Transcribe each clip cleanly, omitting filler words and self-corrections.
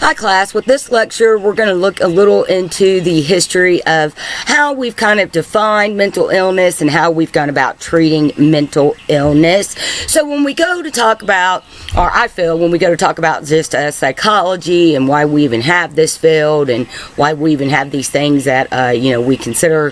Hi class, with this lecture we're going to look a little into the history of how we've kind of defined mental illness and how we've gone about treating mental illness. So when we go to talk about, or I feel when we go to talk about just psychology and why we even have this field and why we even have these things that we consider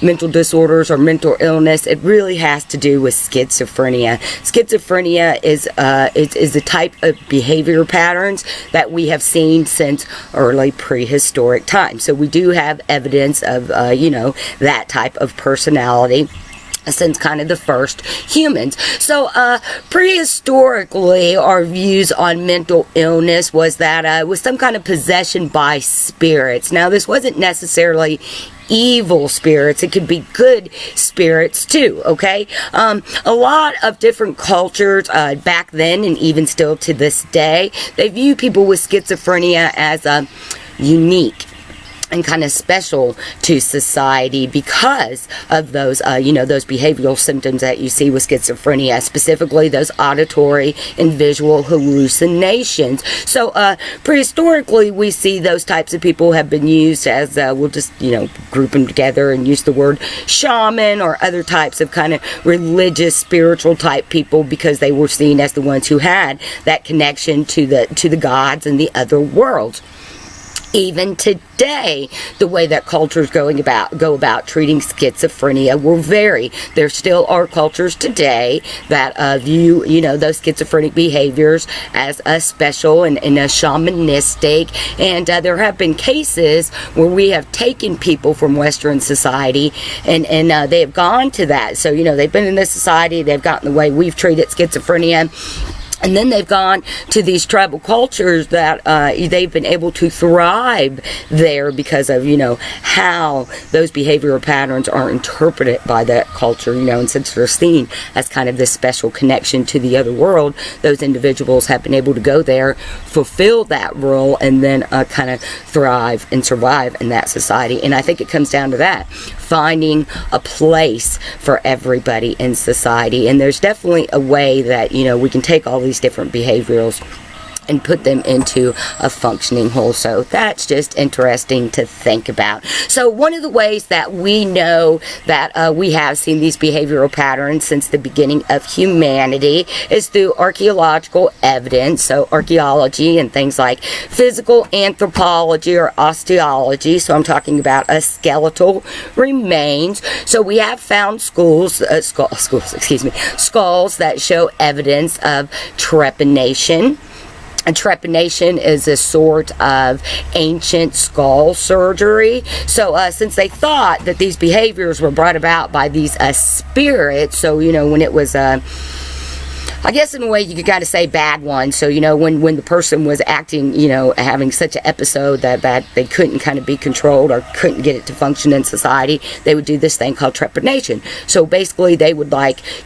mental disorders or mental illness, it really has to do with schizophrenia. Schizophrenia is a type of behavior patterns that we have seen since early prehistoric times. So we do have evidence of, that type of personality since kind of the first humans. So prehistorically, our views on mental illness was that it was some kind of possession by spirits. Now, this wasn't necessarily evil spirits. It could be good spirits too, okay? A lot of different cultures back then and even still to this day, they view people with schizophrenia as unique and kind of special to society because of those, those behavioral symptoms that you see with schizophrenia, specifically those auditory and visual hallucinations. So, prehistorically, we see those types of people have been used as, we'll just, group them together and use the word shaman or other types of kind of religious, spiritual type people because they were seen as the ones who had that connection to the gods and the other worlds. Even today, the way that cultures go about treating schizophrenia will vary. There still are cultures today that view, those schizophrenic behaviors as a special and a shamanistic. And there have been cases where we have taken people from Western society and they have gone to that. So, they've been in this society, they've gotten the way we've treated schizophrenia. And then they've gone to these tribal cultures that they've been able to thrive there because of, how those behavioral patterns are interpreted by that culture, and since they're seen as kind of this special connection to the other world, those individuals have been able to go there, fulfill that role, and then kind of thrive and survive in that society. And I think it comes down to that, finding a place for everybody in society. And there's definitely a way that, we can take all these different behaviors and put them into a functioning whole. So that's just interesting to think about. So one of the ways that we know that we have seen these behavioral patterns since the beginning of humanity is through archaeological evidence. So archaeology and things like physical anthropology or osteology. So I'm talking about skeletal remains. So we have found skulls that show evidence of trepanation. And trepanation is a sort of ancient skull surgery. So since they thought that these behaviors were brought about by these spirits, so, when it was, I guess in a way you could kind of say bad ones. So, when the person was acting, having such an episode that they couldn't kind of be controlled or couldn't get it to function in society, they would do this thing called trepanation. So basically they would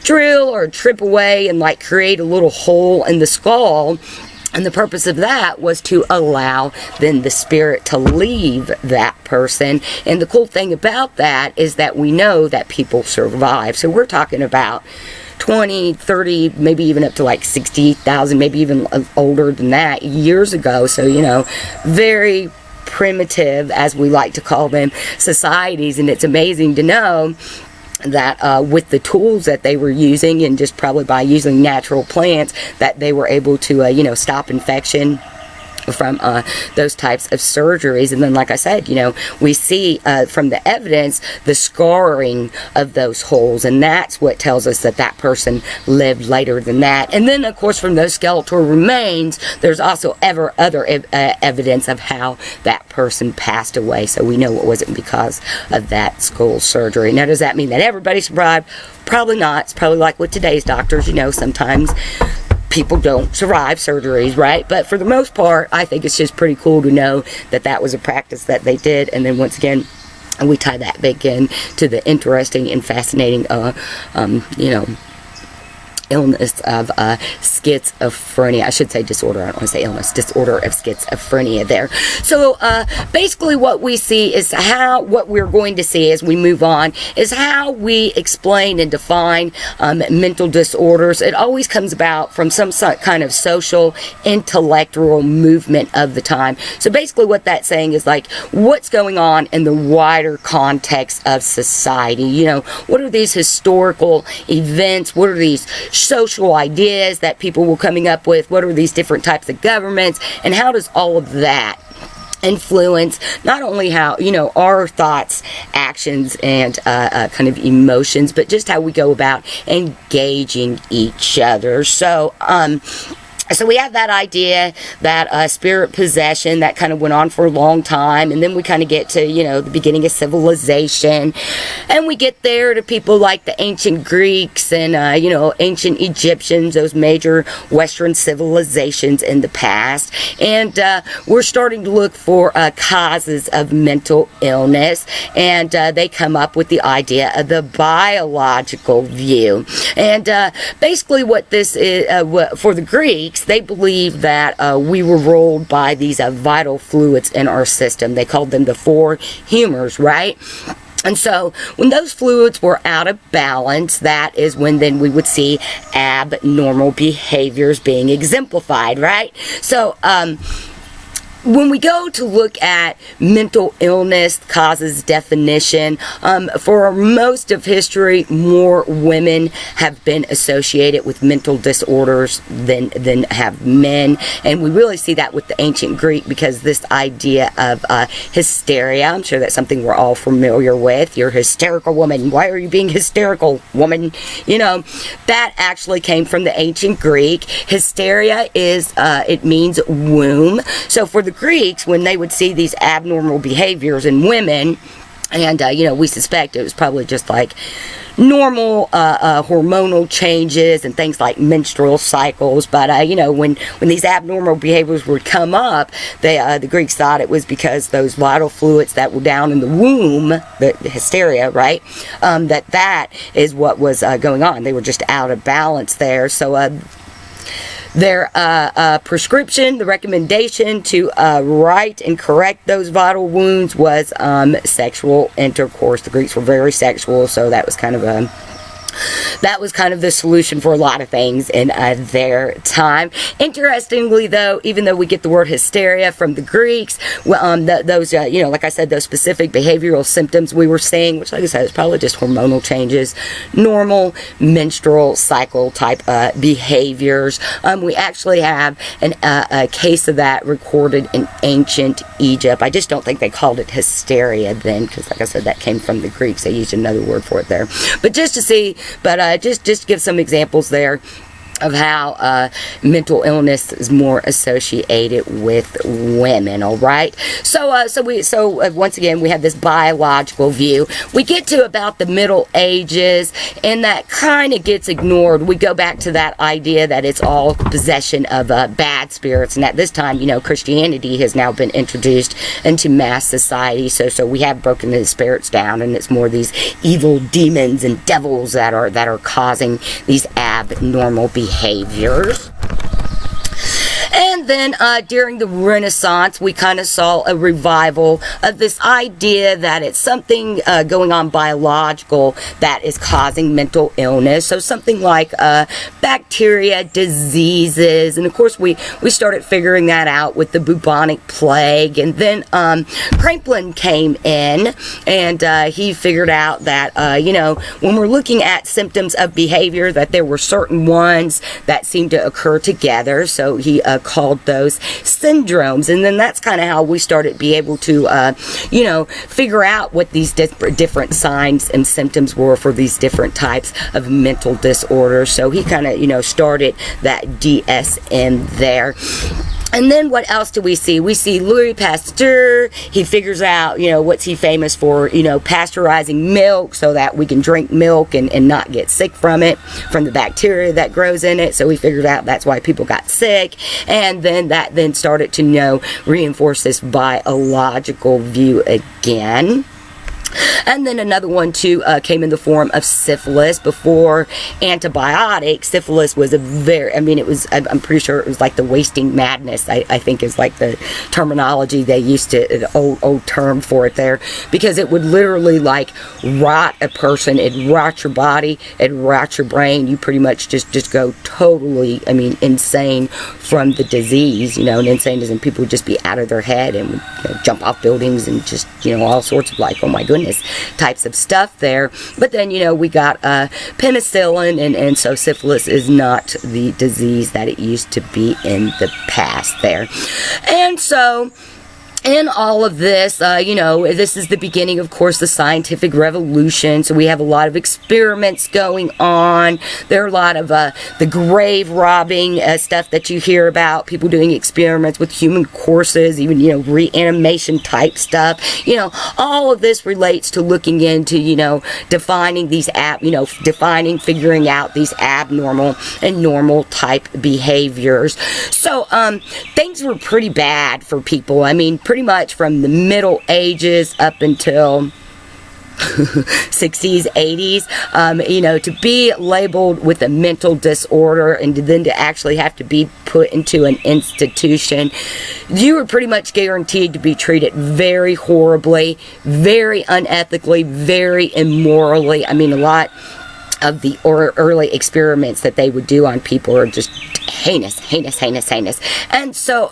drill or trip away and create a little hole in the skull. And the purpose of that was to allow then the spirit to leave that person. And the cool thing about that is that we know that people survive. So we're talking about 20, 30, maybe even up to 60,000, maybe even older than that years ago. So, very primitive, as we like to call them, societies. And it's amazing to know that with the tools that they were using and just probably by using natural plants that they were able to stop infection from those types of surgeries. And then, like I said, we see from the evidence the scarring of those holes, and that's what tells us that that person lived later than that. And then, of course, from those skeletal remains, there's also other evidence of how that person passed away. So we know it wasn't because of that skull surgery. Now, does that mean that everybody survived? Probably not. It's probably like with today's doctors, sometimes people don't survive surgeries, right? But for the most part, I think it's just pretty cool to know that that was a practice that they did. And then once again, we tie that back in to the interesting and fascinating, illness of schizophrenia. I should say disorder. I don't want to say illness. Disorder of schizophrenia there. So basically what we see is what we're going to see as we move on is how we explain and define mental disorders. It always comes about from some kind of social, intellectual movement of the time. So basically what that's saying is like what's going on in the wider context of society. You know, what are these historical events? What are these social ideas that people were coming up with? What are these different types of governments? And how does all of that influence not only how, you know, our thoughts, actions, and kind of emotions, but just how we go about engaging each other. So we have that idea that spirit possession that kind of went on for a long time, and then we kind of get to, you know, the beginning of civilization, and we get there to people like the ancient Greeks and, you know, ancient Egyptians, those major Western civilizations in the past, and we're starting to look for causes of mental illness, and they come up with the idea of the biological view, and basically what this is, for the Greeks, they believed that we were ruled by these vital fluids in our system. They called them the four humors, right? And so when those fluids were out of balance, that is when then we would see abnormal behaviors being exemplified, right? So when we go to look at mental illness causes definition, for most of history, more women have been associated with mental disorders than have men. And we really see that with the ancient Greek, because this idea of hysteria, I'm sure that's something we're all familiar with. You're a hysterical woman. Why are you being hysterical, woman? You know, that actually came from the ancient Greek. Hysteria is, it means womb. So for the Greeks, when they would see these abnormal behaviors in women, and you know, we suspect it was probably just like normal hormonal changes and things like menstrual cycles, but you know, when these abnormal behaviors would come up, the Greeks thought it was because those vital fluids that were down in the womb, the hysteria, right, that is what was going on. They were just out of balance there. So their prescription, the recommendation to right and correct those vital wounds was sexual intercourse. The Greeks were very sexual, so that was kind of the solution for a lot of things in their time. Interestingly, though, even though we get the word hysteria from the Greeks, those, you know, like I said, those specific behavioral symptoms we were seeing, which, like I said, is probably just hormonal changes, normal menstrual cycle type behaviors. We actually have a case of that recorded in ancient Egypt. I just don't think they called it hysteria then, because, like I said, that came from the Greeks. They used another word for it there. But just to see, just give some examples there of how mental illness is more associated with women. All right, so once again, we have this biological view. We get to about the Middle Ages, and that kind of gets ignored. We go back to that idea that it's all possession of bad spirits, and at this time, you know, Christianity has now been introduced into mass society. So we have broken the spirits down, and it's more these evil demons and devils that are causing these abnormal behaviors. And then during the Renaissance, we kind of saw a revival of this idea that it's something going on biological that is causing mental illness. So something like bacteria, diseases, and of course we started figuring that out with the bubonic plague. And then Kraepelin came in, and he figured out that, you know, when we're looking at symptoms of behavior, that there were certain ones that seemed to occur together. So he called those syndromes, and then that's kind of how we started be able to you know, figure out what these different signs and symptoms were for these different types of mental disorders. So he kind of, you know, started that DSM there. And then what else do we see? We see Louis Pasteur. He figures out, you know, what's he famous for? You know, pasteurizing milk so that we can drink milk and not get sick from it, from the bacteria that grows in it. So he figured out that's why people got sick. And then that then started to, you know, reinforce this biological view again. And then another one too came in the form of syphilis. Before antibiotics, syphilis was a very, I mean, it was, I'm pretty sure it was like the wasting madness, I think is like the terminology they used to, the old term for it there, because it would literally like rot a person, it'd rot your body, it'd rot your brain. You pretty much just go totally, I mean, insane from the disease, you know. And insane as in people would just be out of their head and would, you know, jump off buildings and just, you know, all sorts of like, oh my goodness, types of stuff there. But then, you know, we got penicillin, and so syphilis is not the disease that it used to be in the past there. And so in all of this, you know, this is the beginning, of course, the scientific revolution. So we have a lot of experiments going on. There are a lot of the grave robbing stuff that you hear about. People doing experiments with human corpses, even, you know, reanimation type stuff. You know, all of this relates to looking into, you know, defining these figuring out these abnormal and normal type behaviors. So things were pretty bad for people. I mean, pretty much from the Middle Ages up until 60s, 80s, you know, to be labeled with a mental disorder and then to actually have to be put into an institution, you were pretty much guaranteed to be treated very horribly, very unethically, very immorally. I mean, a lot of the early experiments that they would do on people are just heinous. And so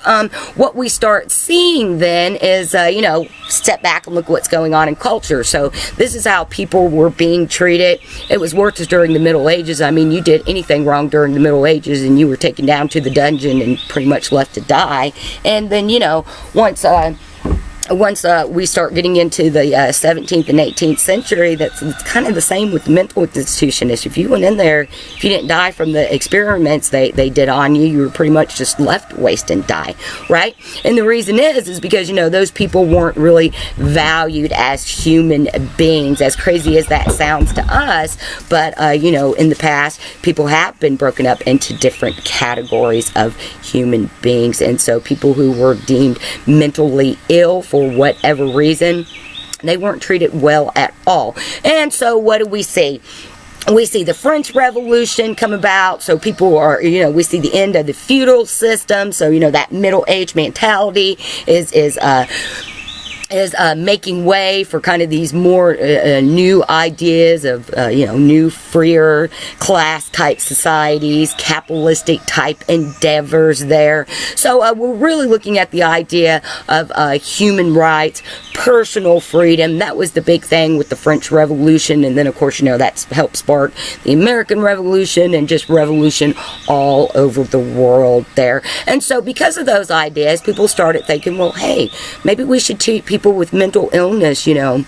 what we start seeing then is, you know, step back and look what's going on in culture. So this is how people were being treated. It was worse during the Middle Ages. I mean, you did anything wrong during the Middle Ages and you were taken down to the dungeon and pretty much left to die. And then, you know, once we start getting into the 17th and 18th century, that's kind of the same with the mental institution. If you went in there, if you didn't die from the experiments they did on you, you were pretty much just left to waste and die, right? And the reason is because, you know, those people weren't really valued as human beings, as crazy as that sounds to us. But, you know, in the past, people have been broken up into different categories of human beings. And so people who were deemed mentally ill for whatever reason, they weren't treated well at all. And so what do we see? We see the French Revolution come about. So people are, you know, we see the end of the feudal system. So, you know, that middle age mentality is making way for kind of these more new ideas of, you know, new freer class type societies, capitalistic type endeavors there. So we're really looking at the idea of human rights, personal freedom. That was the big thing with the French Revolution. And then, of course, you know, that's helped spark the American Revolution and just revolution all over the world there. And so because of those ideas, people started thinking, well, hey, maybe we should treat people with mental illness, you know,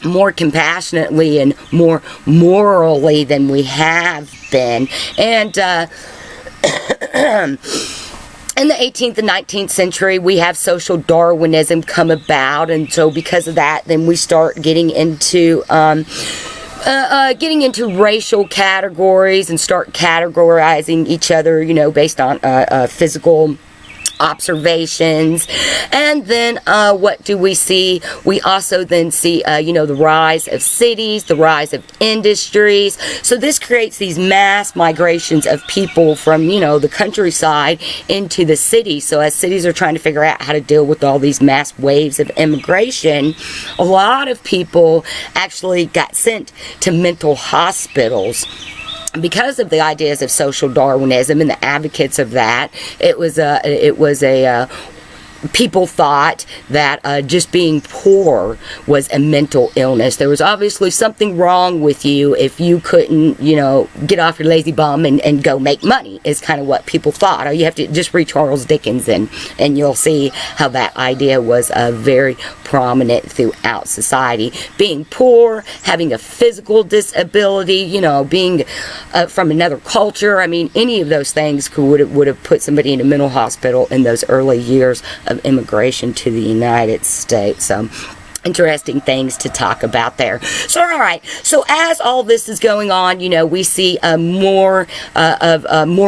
more compassionately and more morally than we have been. And in the 18th and 19th century, we have social Darwinism come about, and so because of that, then we start getting into racial categories and start categorizing each other, you know, based on physical observations. And then what do we see? We also then see, you know, the rise of cities, the rise of industries. So this creates these mass migrations of people from, you know, the countryside into the city. So as cities are trying to figure out how to deal with all these mass waves of immigration, a lot of people actually got sent to mental hospitals. Because of the ideas of social Darwinism and the advocates of that, people thought that just being poor was a mental illness. There was obviously something wrong with you if you couldn't, you know, get off your lazy bum and go make money, is kind of what people thought. Or you have to just read Charles Dickens and you'll see how that idea was very prominent throughout society. Being poor, having a physical disability, you know, being from another culture. I mean, any of those things would have put somebody in a mental hospital in those early years of immigration to the United States. interesting things to talk about there. So, all right. So, as all this is going on, we see more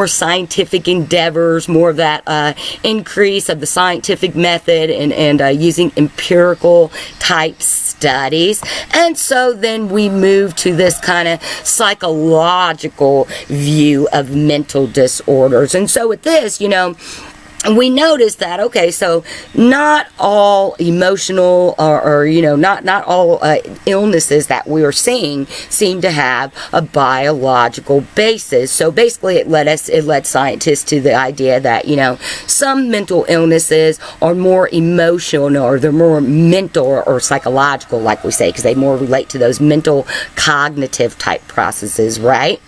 scientific endeavors, more of that increase of the scientific method, and using empirical type studies. And so then we move to this kind of psychological view of mental disorders. And so with this, we notice that, okay, so not all emotional or not all illnesses that we are seeing seem to have a biological basis. So basically it led scientists to the idea that, some mental illnesses are more emotional, or they're more mental or psychological, like we say, because they more relate to those mental cognitive type processes, right?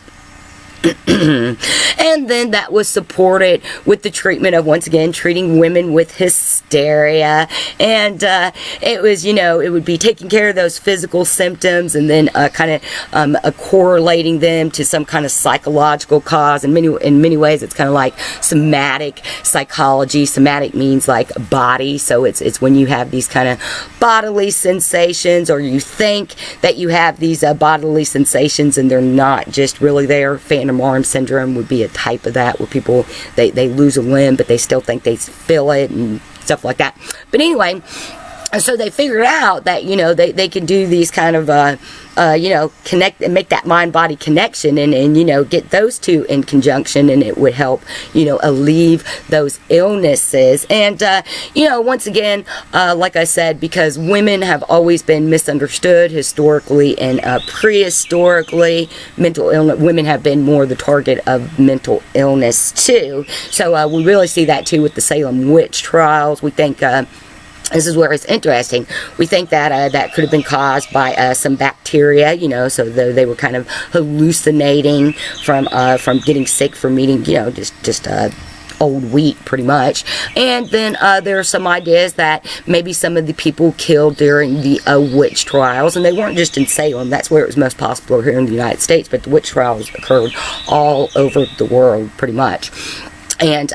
And then that was supported with the treatment of, once again, treating women with hysteria. And it was, it would be taking care of those physical symptoms and then kind of correlating them to some kind of psychological cause. In many ways, it's kind of like somatic psychology. Somatic means like body. So it's when you have these kind of bodily sensations, or you think that you have these bodily sensations and they're not just really there. Phantom arm syndrome would be a type of that, where people they lose a limb but they still think they feel it and stuff like that. But anyway, so they figured out that they can do these kind of connect and make that mind-body connection, and get those two in conjunction, and it would help alleviate those illnesses. And once again, like I said, because women have always been misunderstood historically and prehistorically, mental illness, women have been more the target of mental illness too. So we really see that too with the Salem witch trials. We think this is where it's interesting. We think that that could have been caused by some bacteria, so they were kind of hallucinating from getting sick from eating, just old wheat, pretty much. And then there are some ideas that maybe some of the people killed during the witch trials, and they weren't just in Salem. That's where it was most popular here in the United States, but the witch trials occurred all over the world, pretty much. And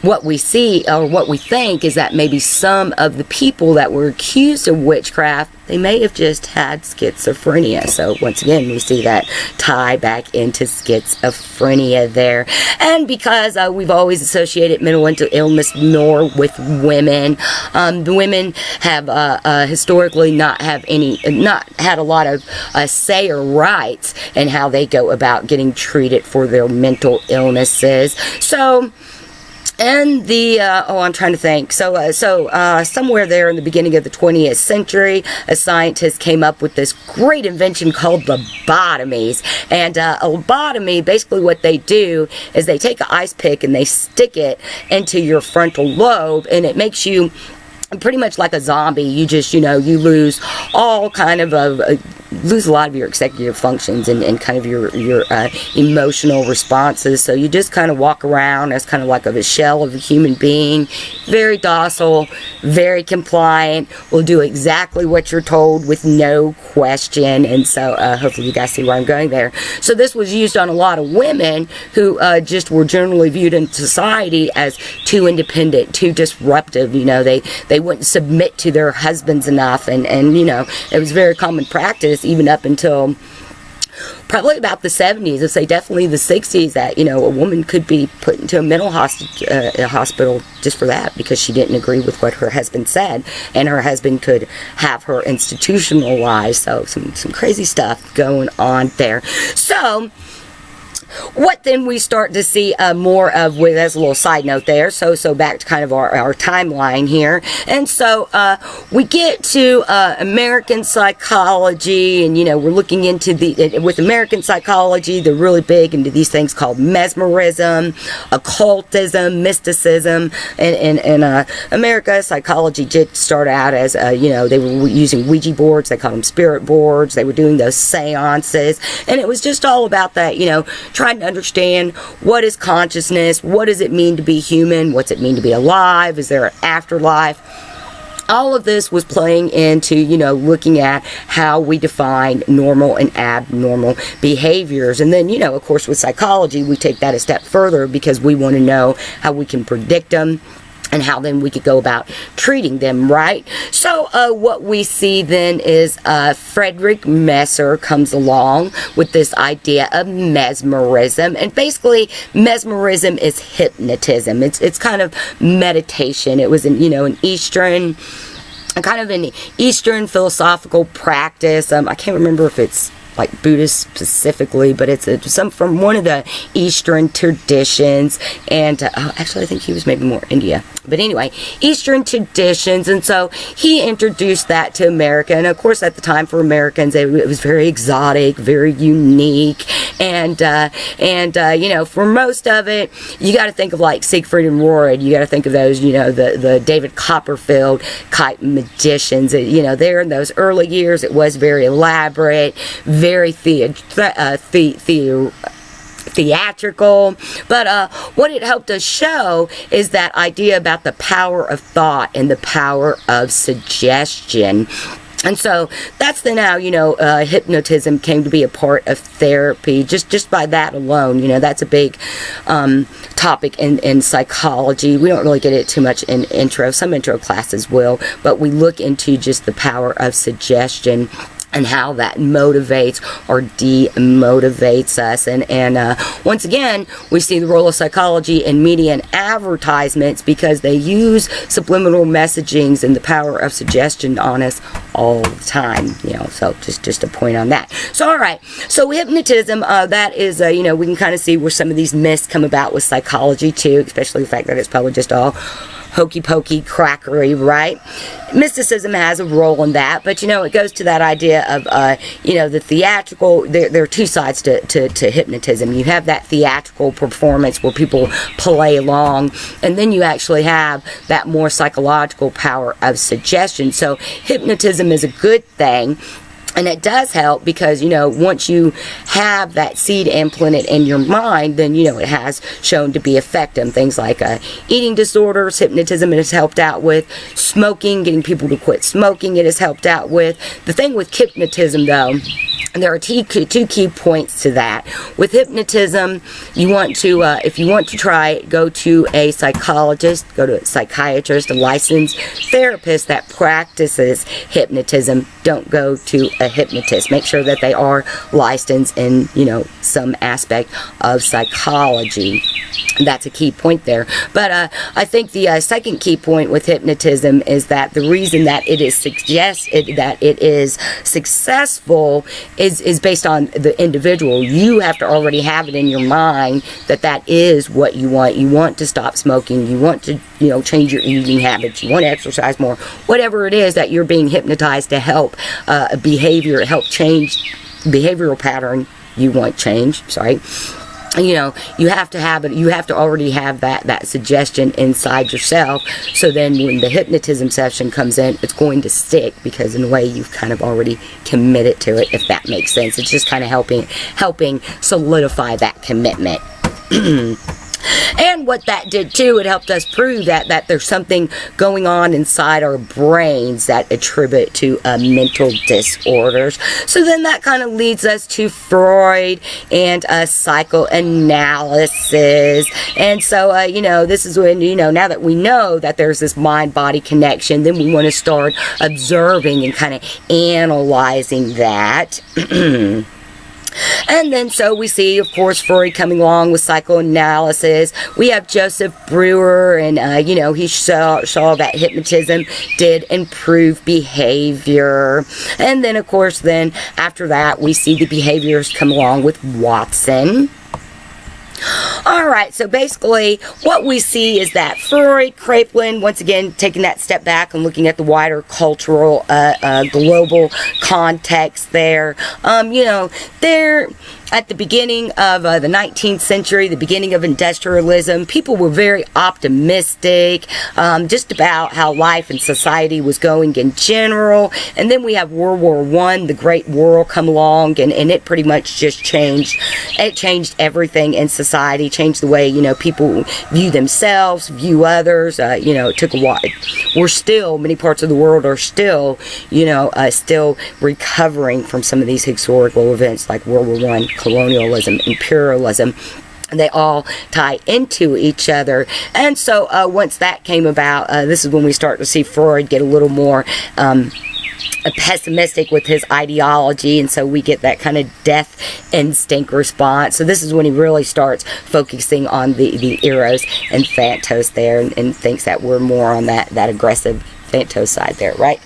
what we see, or what we think, is that maybe some of the people that were accused of witchcraft, they may have just had schizophrenia. So once again, we see that tie back into schizophrenia there. And because we've always associated mental illness more with women, the women have historically not had a lot of say or rights in how they go about getting treated for their mental illnesses. So, and I'm trying to think. So somewhere there in the beginning of the 20th century, a scientist came up with this great invention called lobotomies. And a lobotomy, basically what they do is they take an ice pick and they stick it into your frontal lobe, and it makes you pretty much like a zombie. You just, you lose all kind of lose a lot of your executive functions and kind of your emotional responses. So you just kind of walk around as kind of like a shell of a human being, very docile, very compliant, will do exactly what you're told with no question. And so hopefully you guys see where I'm going there. So this was used on a lot of women who just were generally viewed in society as too independent, too disruptive. They wouldn't submit to their husbands enough, and it was very common practice even up until probably about the 70s, I'd say definitely the 60s, that a woman could be put into a mental hospital just for that, because she didn't agree with what her husband said, and her husband could have her institutionalized. So some crazy stuff going on there. So what then we start to see more of, with, as a little side note there, so back to kind of our timeline here. And so we get to American psychology, and we're looking into with American psychology, they're really big into these things called mesmerism, occultism, mysticism. And America, psychology did start out as they were using Ouija boards. They called them spirit boards. They were doing those seances, and it was just all about that, trying to understand what is consciousness, what does it mean to be human, what's it mean to be alive, is there an afterlife. All of this was playing into, looking at how we define normal and abnormal behaviors. And then, of course, with psychology, we take that a step further, because we want to know how we can predict them, and how then we could go about treating them, right? So what we see then is Friedrich Messer comes along with this idea of mesmerism, and basically mesmerism is hypnotism. It's kind of meditation. It was an Eastern philosophical practice. I can't remember if it's like Buddhist specifically, but it's some from one of the Eastern traditions, and actually I think he was maybe more India, but anyway, Eastern traditions. And so he introduced that to America, and of course at the time for Americans it was very exotic, very unique, and for most of it you got to think of like Siegfried and Roy. You got to think of those, the David Copperfield type magicians. There in those early years it was very elaborate, very theatrical, but what it helped us show is that idea about the power of thought and the power of suggestion. And so that's how hypnotism came to be a part of therapy. Just by that alone, that's a big topic in psychology. We don't really get it too much in intro. Some intro classes will, but we look into just the power of suggestion and how that motivates or demotivates us. And once again, we see the role of psychology in media and advertisements, because they use subliminal messagings and the power of suggestion on us all the time. So just a point on that. So all right, so hypnotism, that is we can kind of see where some of these myths come about with psychology too, especially the fact that it's probably just all hokey pokey crackery, right? Mysticism has a role in that, but it goes to that idea of the theatrical. There are two sides to hypnotism. You have that theatrical performance where people play along, and then you actually have that more psychological power of suggestion. So hypnotism is a good thing. And it does help because, once you have that seed implanted in your mind, then, it has shown to be effective. Things like eating disorders, hypnotism it has helped out with. Smoking, getting people to quit smoking, it has helped out with. The thing with hypnotism, though, there are two key points to that. With hypnotism, you want to, if you want to try, go to a psychologist, go to a psychiatrist, a licensed therapist that practices hypnotism. Don't go to a hypnotist. Make sure that they are licensed in, some aspect of psychology. That's a key point there. But I think the second key point with hypnotism is that the reason that it is successful is based on the individual. You have to already have it in your mind that is what you want. You want to stop smoking. You want to, change your eating habits. You want to exercise more. Whatever it is that you're being hypnotized to help help change behavioral pattern you want change. You have to have it. You have to already have that suggestion inside yourself. So then when the hypnotism session comes in, it's going to stick because in a way you've kind of already committed to it, if that makes sense. It's just kind of helping solidify that commitment. And what that did too, it helped us prove that there's something going on inside our brains that attribute to mental disorders. So then that kind of leads us to Freud and psychoanalysis. And so, this is when, now that we know that there's this mind-body connection, then we want to start observing and kind of analyzing that. And then so we see, of course, Freud coming along with psychoanalysis. We have Joseph Breuer, and he saw that hypnotism did improve behavior. And then, of course, then after that, we see the behaviors come along with Watson. Alright, so basically what we see is that Freud, Kraepelin, once again taking that step back and looking at the wider cultural, global context there, they're at the beginning of the 19th century, the beginning of industrialism, people were very optimistic just about how life and society was going in general. And then we have World War I, the Great War come along, and it pretty much just changed. It changed everything in society, changed the way, people view themselves, view others. It took a while. Many parts of the world are still, still recovering from some of these historical events like World War I, colonialism, imperialism. They all tie into each other. And so once that came about, this is when we start to see Freud get a little more pessimistic with his ideology, and so we get that kind of death instinct response. So this is when he really starts focusing on the eros and thanatos there, and thinks that we're more on that aggressive thanatos side there, right?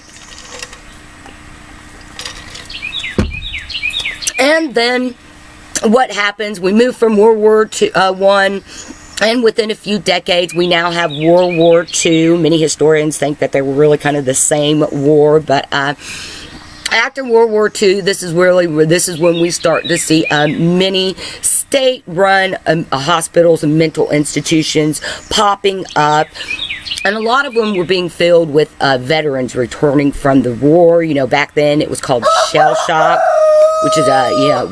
And then what happens? We move from World War I, and within a few decades, we now have World War II. Many historians think that they were really kind of the same war, but after World War II, this is when we start to see many state-run hospitals and mental institutions popping up. And a lot of them were being filled with veterans returning from the war. You know, back then it was called shell shock, which is,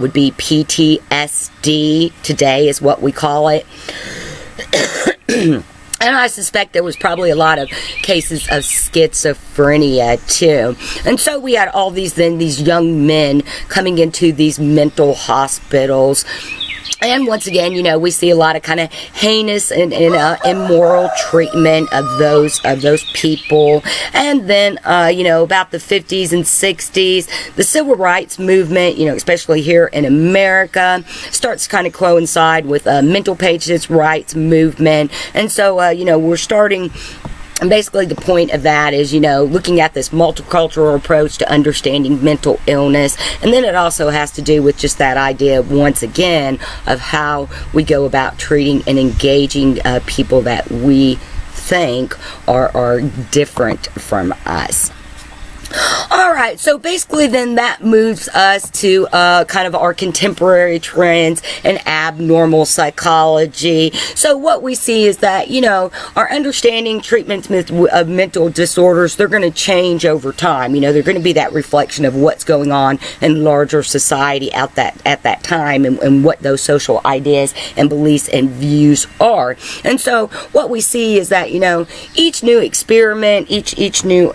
would be PTSD today is what we call it. And I suspect there was probably a lot of cases of schizophrenia too. And so we had all these young men coming into these mental hospitals. And once again, we see a lot of kind of heinous and immoral treatment of those people. And then, about the 50s and 60s, the civil rights movement, especially here in America, starts to kind of coincide with mental patients' rights movement. And so, we're starting. And basically the point of that is, looking at this multicultural approach to understanding mental illness. And then it also has to do with just that idea, once again, of how we go about treating and engaging people that we think are different from us. Alright, so basically then that moves us to kind of our contemporary trends and abnormal psychology. So what we see is that, our understanding treatments of mental disorders, they're going to change over time. They're going to be that reflection of what's going on in larger society at that time, and what those social ideas and beliefs and views are. And so what we see is that, each new experiment, each new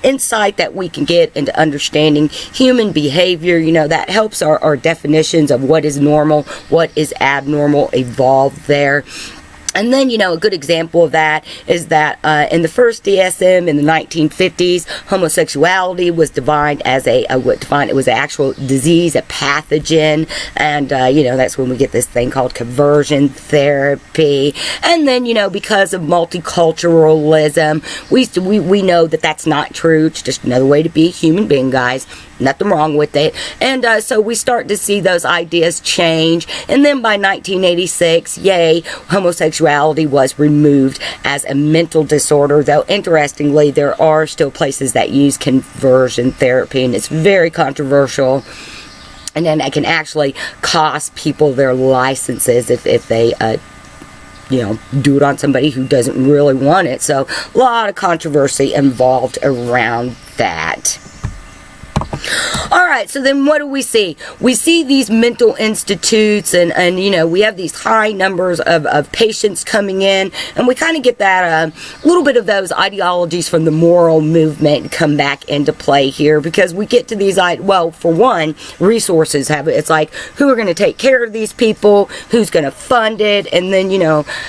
insight that we can get into understanding human behavior, that helps our definitions of what is normal, what is abnormal, evolve there. And then, a good example of that is that in the first DSM in the 1950s, homosexuality was defined as it was an actual disease, a pathogen, and, that's when we get this thing called conversion therapy. And then, because of multiculturalism, we know that that's not true. It's just another way to be a human being, guys. Nothing wrong with it. And so we start to see those ideas change. And then by 1986, homosexuality was removed as a mental disorder. Though, interestingly, there are still places that use conversion therapy, and it's very controversial. And then that can actually cost people their licenses if they do it on somebody who doesn't really want it. So a lot of controversy involved around that. Alright, so then what do we see? We see these mental institutes, and we have these high numbers of patients coming in, and we kind of get that little bit of those ideologies from the moral movement come back into play here, because we get to these, for one, resources it's like, who are going to take care of these people, who's going to fund it, and then,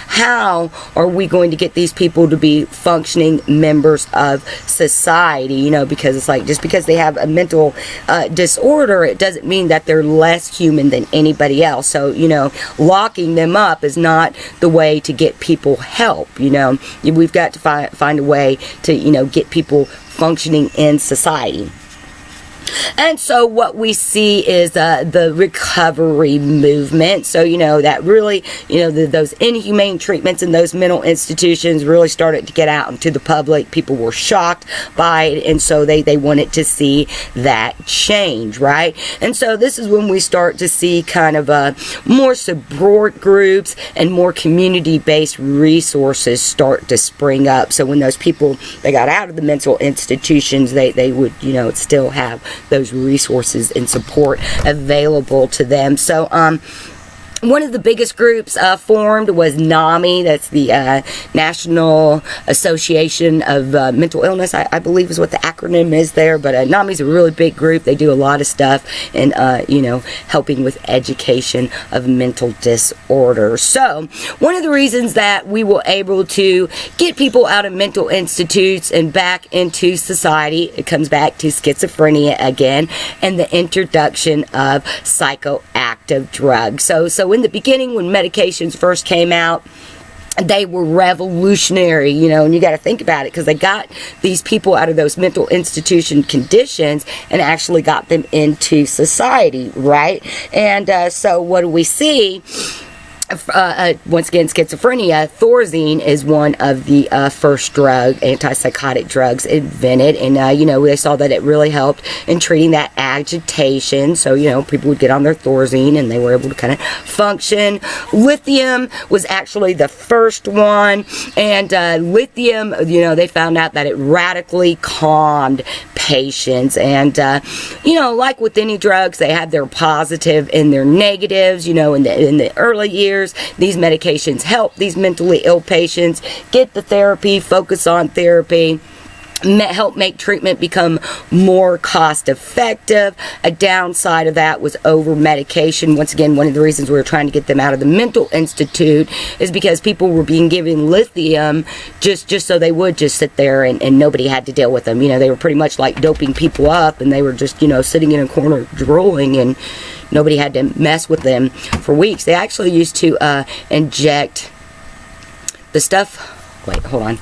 how are we going to get these people to be functioning members of society, because it's like, just because they have a mental disorder, it doesn't mean that they're less human than anybody else. So, locking them up is not the way to get people help. We've got to find a way to, get people functioning in society. And so what we see is the recovery movement. So, that really, those inhumane treatments in those mental institutions really started to get out into the public. People were shocked by it, and so they wanted to see that change, right? And so this is when we start to see kind of more support groups and more community-based resources start to spring up. So when those people, they got out of the mental institutions, they would, still have those resources and support available to them. So One of the biggest groups formed was NAMI. That's the National Association of Mental Illness, I believe is what the acronym is there. But NAMI is a really big group. They do a lot of stuff in, helping with education of mental disorders. So, one of the reasons that we were able to get people out of mental institutes and back into society, it comes back to schizophrenia again, and the introduction of psychoactive drugs. So in the beginning, when medications first came out, they were revolutionary, and you got to think about it, because they got these people out of those mental institution conditions and actually got them into society, right? And so what do we see? Once again, schizophrenia, Thorazine is one of the first antipsychotic drugs invented, and they saw that it really helped in treating that agitation. So people would get on their Thorazine and they were able to kind of function. Lithium was actually the first one, and lithium, they found out that it radically calmed patients, and like with any drugs, they have their positive and their negatives. In the early years, these medications help these mentally ill patients get the therapy, focus on therapy, help make treatment become more cost effective. A downside of that was over medication. Once again, one of the reasons we were trying to get them out of the mental institute is because people were being given lithium just so they would just sit there and nobody had to deal with them. They were pretty much like doping people up, and they were just sitting in a corner drooling, and nobody had to mess with them for weeks. They actually used to inject the stuff. Wait, hold on.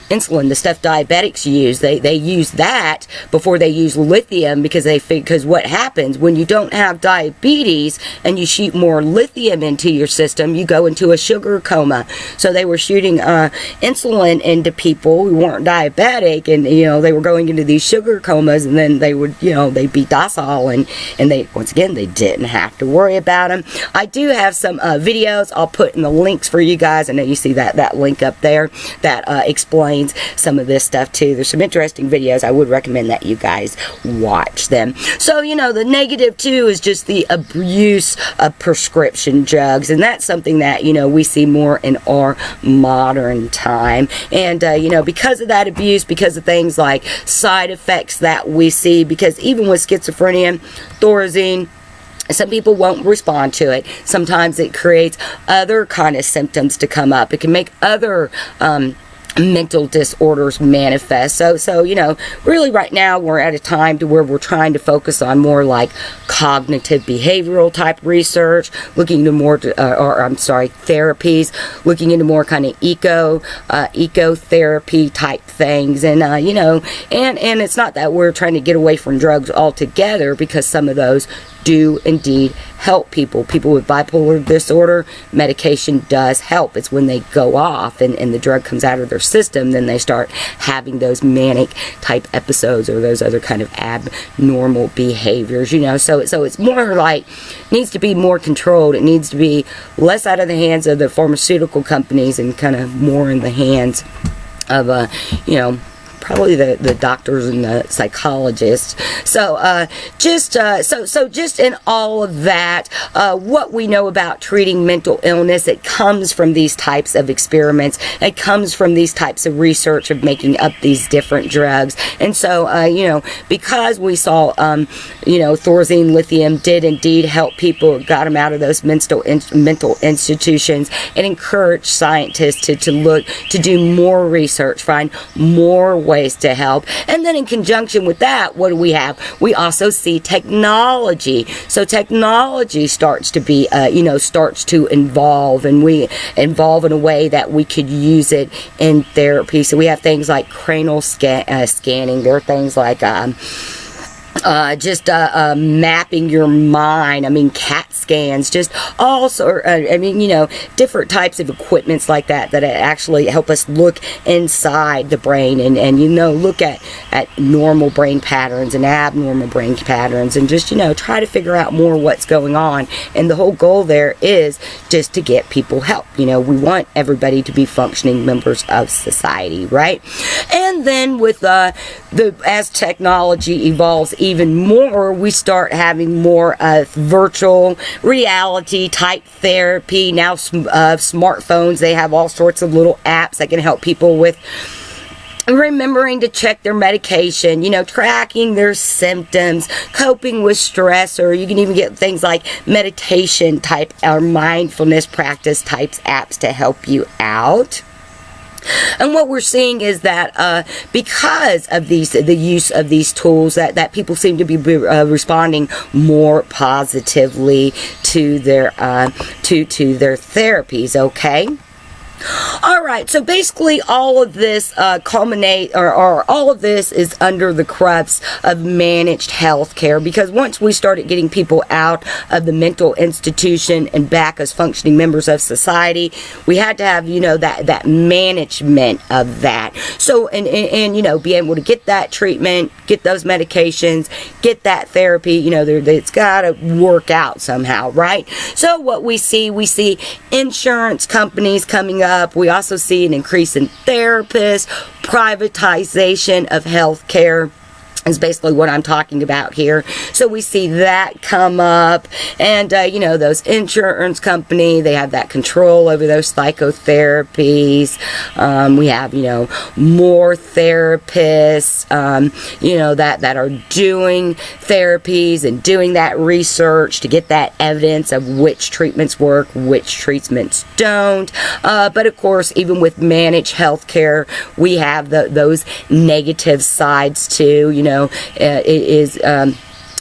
Insulin, the stuff diabetics use, they use that before they use lithium, because what happens when you don't have diabetes and you shoot more lithium into your system, you go into a sugar coma. So they were shooting insulin into people who weren't diabetic, and they were going into these sugar comas, and then they would they'd be docile, and they, once again, they didn't have to worry about them. I do have some videos I'll put in the links for you guys. I know you see that link up there that explains some of this stuff too. There's some interesting videos. I would recommend that you guys watch them. So the negative too is just the abuse of prescription drugs, and that's something that we see more in our modern time. And because of that abuse, because of things like side effects that we see, because even with schizophrenia, Thorazine, some people won't respond to it. Sometimes it creates other kind of symptoms to come up. It can make other mental disorders manifest. So really right now we're at a time to where we're trying to focus on more like cognitive behavioral type research, looking into more therapies, looking into more kind of ecotherapy type things, and and it's not that we're trying to get away from drugs altogether, because some of those do indeed help people with bipolar disorder. Medication does help. It's when they go off and the drug comes out of their system, then they start having those manic type episodes or those other kind of abnormal behaviors, so it's more like, needs to be more controlled. It needs to be less out of the hands of the pharmaceutical companies and kind of more in the hands of probably the doctors and the psychologists. So just in all of that, what we know about treating mental illness, it comes from these types of experiments. It comes from these types of research of making up these different drugs. And so because we saw Thorazine, lithium did indeed help people, got them out of those mental institutions, and encouraged scientists to do more research, find more ways to help. And then in conjunction with that, what do we have? We also see technology. So technology starts to be, starts to evolve, and we evolve in a way that we could use it in therapy. So we have things like cranial scanning. There are things like mapping your mind. CAT scans, just all sort. Different types of equipments like that actually help us look inside the brain and look at normal brain patterns and abnormal brain patterns, and just try to figure out more what's going on. And the whole goal there is just to get people help. We want everybody to be functioning members of society, right? And then with as technology evolves even more, we start having more virtual reality type therapy. Now smartphones, they have all sorts of little apps that can help people with remembering to check their medication, tracking their symptoms, coping with stress, or you can even get things like meditation type or mindfulness practice types apps to help you out. And what we're seeing is that because of the use of these tools, that people seem to be responding more positively to their therapies. Okay. All right, so basically all of this or all of this is under the crux of managed health care, because once we started getting people out of the mental institution and back as functioning members of society, we had to have, that management of that. So, and be able to get that treatment, get those medications, get that therapy, it's got to work out somehow, right? So what we see insurance companies coming up. We also see an increase in therapists, privatization of healthcare is basically what I'm talking about here. So we see that come up, and those insurance company, they have that control over those psychotherapies. We have more therapists that are doing therapies and doing that research to get that evidence of which treatments work, which treatments don't. But of course, even with managed healthcare, we have those negative sides too.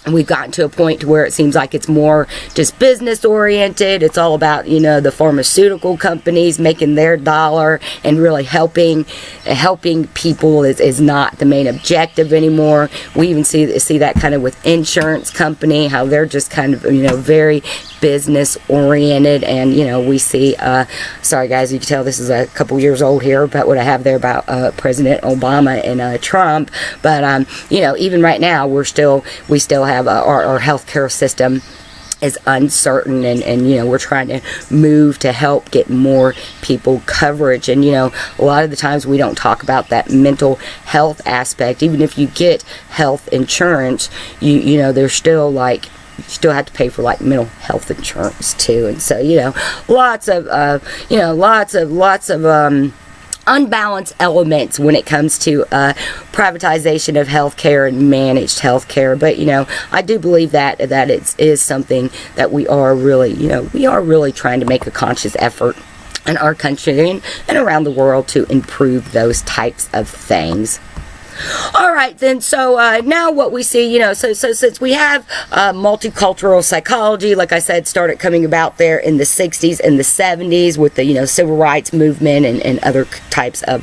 We've gotten to a point to where it seems like it's more just business oriented. It's all about, the pharmaceutical companies making their dollar, and really helping people is not the main objective anymore. We even see that kind of with insurance company, how they're just kind of, very business oriented. And we see sorry guys, you can tell this is a couple years old here about what I have there about President Obama and Trump, but even right now we still have our healthcare system is uncertain, and we're trying to move to help get more people coverage. And a lot of the times we don't talk about that mental health aspect. Even if you get health insurance, there's still you still have to pay for mental health insurance too. And so lots of unbalanced elements when it comes to privatization of healthcare and managed healthcare. But I do believe that it is something that we are really trying to make a conscious effort in our country and around the world to improve those types of things. All right, then, so now what we see, so since we have multicultural psychology, like I said, started coming about there in the 60s and the 70s with the, civil rights movement and other types of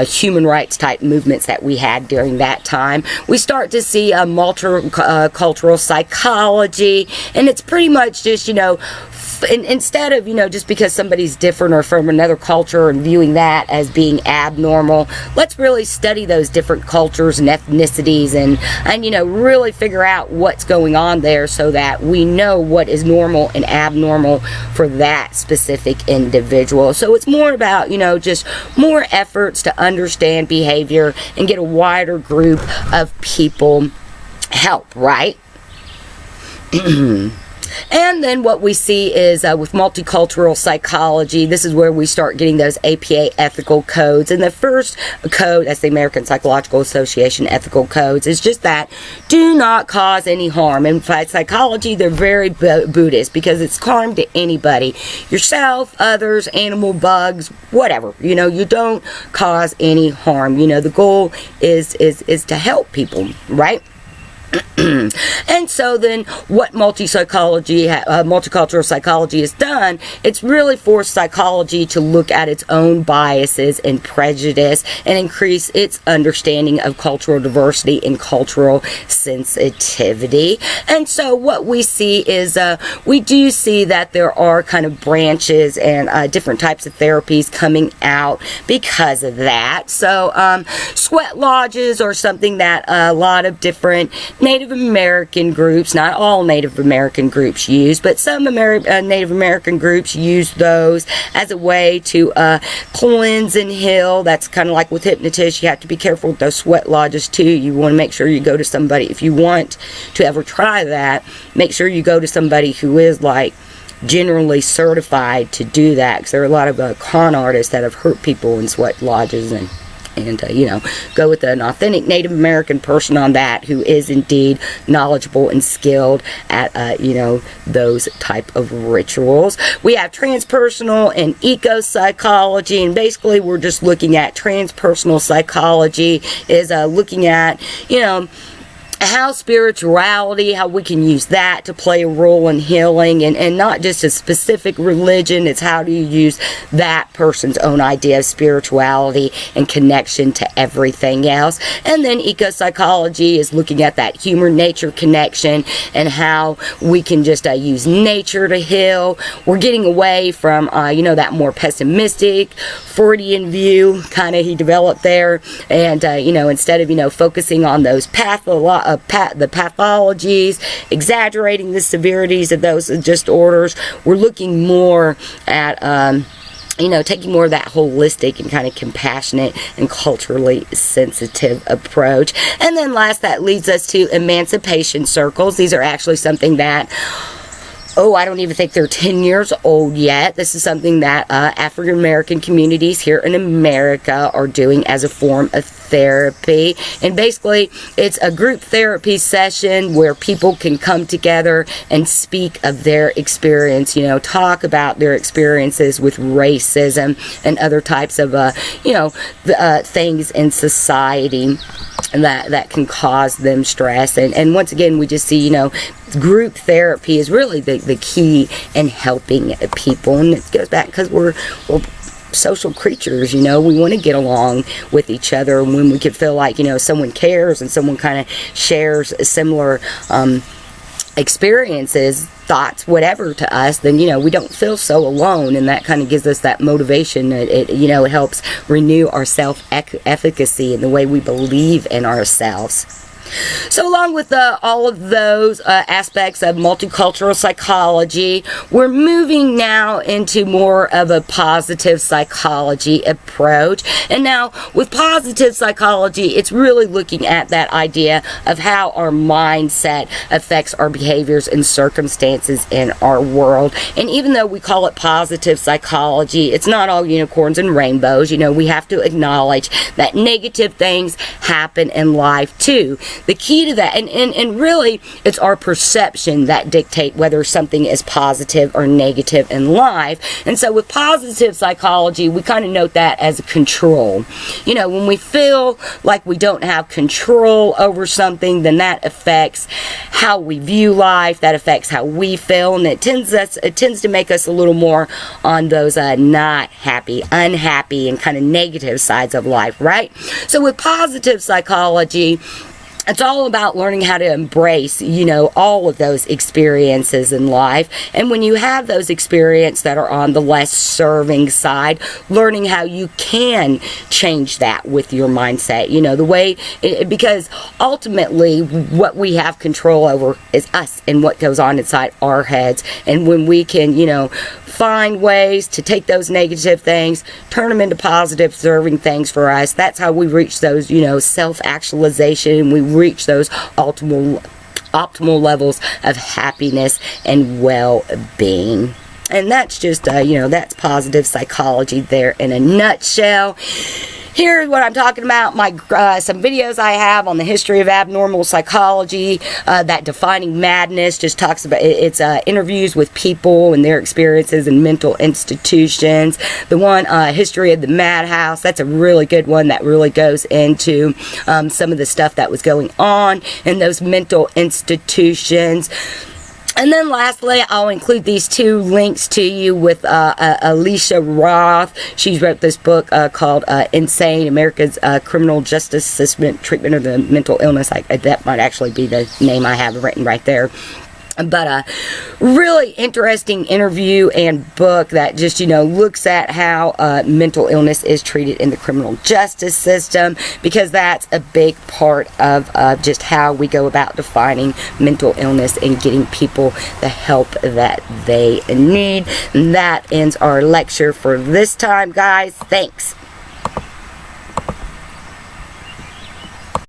human rights type movements that we had during that time. We start to see multicultural psychology, and it's pretty much just, instead of, just because somebody's different or from another culture and viewing that as being abnormal, let's really study those different cultures and ethnicities and really figure out what's going on there so that we know what is normal and abnormal for that specific individual. So it's more about, just more efforts to understand behavior and get a wider group of people help, right? And then what we see is with multicultural psychology, this is where we start getting those APA ethical codes. And the first code, that's the American Psychological Association ethical codes, is just that do not cause any harm. And by psychology, they're very Buddhist, because it's harm to anybody, yourself, others, animal, bugs, whatever. You don't cause any harm. The goal is to help people, right? And so then what multicultural psychology has done, it's really forced psychology to look at its own biases and prejudice and increase its understanding of cultural diversity and cultural sensitivity. And so what we see is we do see that there are kind of branches and different types of therapies coming out because of that. So sweat lodges are something that a lot of different Native Native American groups, not all Native American groups use, but some Native American groups use those as a way to cleanse and heal. That's kind of like with hypnotists. You have to be careful with those sweat lodges too. You want to make sure you go to somebody, if you want to ever try that, make sure you go to somebody who is like generally certified to do that, because there are a lot of con artists that have hurt people in sweat lodges, and go with an authentic Native American person on that who is indeed knowledgeable and skilled at those type of rituals. We have transpersonal and eco-psychology, and basically we're just looking at transpersonal psychology is looking at how spirituality, how we can use that to play a role in healing, and not just a specific religion. It's how do you use that person's own idea of spirituality and connection to everything else. And then eco-psychology is looking at that human-nature connection and how we can just use nature to heal. We're getting away from that more pessimistic Freudian view kind of he developed there, and instead of focusing on those the pathologies, exaggerating the severities of those disorders, we're looking more at taking more of that holistic and kind of compassionate and culturally sensitive approach. And then last, that leads us to emancipation circles. These are actually something that I don't even think they're 10 years old yet. This is something that African American communities here in America are doing as a form of therapy. And basically, it's a group therapy session where people can come together and speak of their experience, talk about their experiences with racism and other types of, things in society that can cause them stress. And once again, we just see, group therapy is really the key in helping people. And it goes back because we're social creatures, we want to get along with each other. And when we can feel like, someone cares and someone kind of shares similar experiences, thoughts, whatever to us, then we don't feel so alone, and that kind of gives us that motivation. It helps renew our self-efficacy and the way we believe in ourselves. So along with all of those aspects of multicultural psychology, we're moving now into more of a positive psychology approach. And now with positive psychology, it's really looking at that idea of how our mindset affects our behaviors and circumstances in our world. And even though we call it positive psychology, it's not all unicorns and rainbows. We have to acknowledge that negative things happen in life too. The key to that, and really, it's our perception that dictate whether something is positive or negative in life. And so with positive psychology, we kind of note that as a control. When we feel like we don't have control over something, then that affects how we view life, that affects how we feel, and it tends to make us a little more on those not happy, unhappy, and kind of negative sides of life, right? So with positive psychology, it's all about learning how to embrace, all of those experiences in life. And when you have those experiences that are on the less serving side, learning how you can change that with your mindset. The way, because ultimately what we have control over is us and what goes on inside our heads. And when we can, find ways to take those negative things, turn them into positive serving things for us, that's how we reach those, self-actualization. We reach those optimal levels of happiness and well-being. And that's just, that's positive psychology there in a nutshell. Here's what I'm talking about, some videos I have on the history of abnormal psychology. That Defining Madness just talks about, it's interviews with people and their experiences in mental institutions. The one, History of the Madhouse, that's a really good one that really goes into some of the stuff that was going on in those mental institutions. And then lastly, I'll include these two links to you with Alicia Roth. She wrote this book called Insane, America's Criminal Justice System Treatment of the Mental Illness. That might actually be the name I have written right there. But a really interesting interview and book that just, looks at how mental illness is treated in the criminal justice system, because that's a big part of just how we go about defining mental illness and getting people the help that they need. And that ends our lecture for this time, guys. Thanks.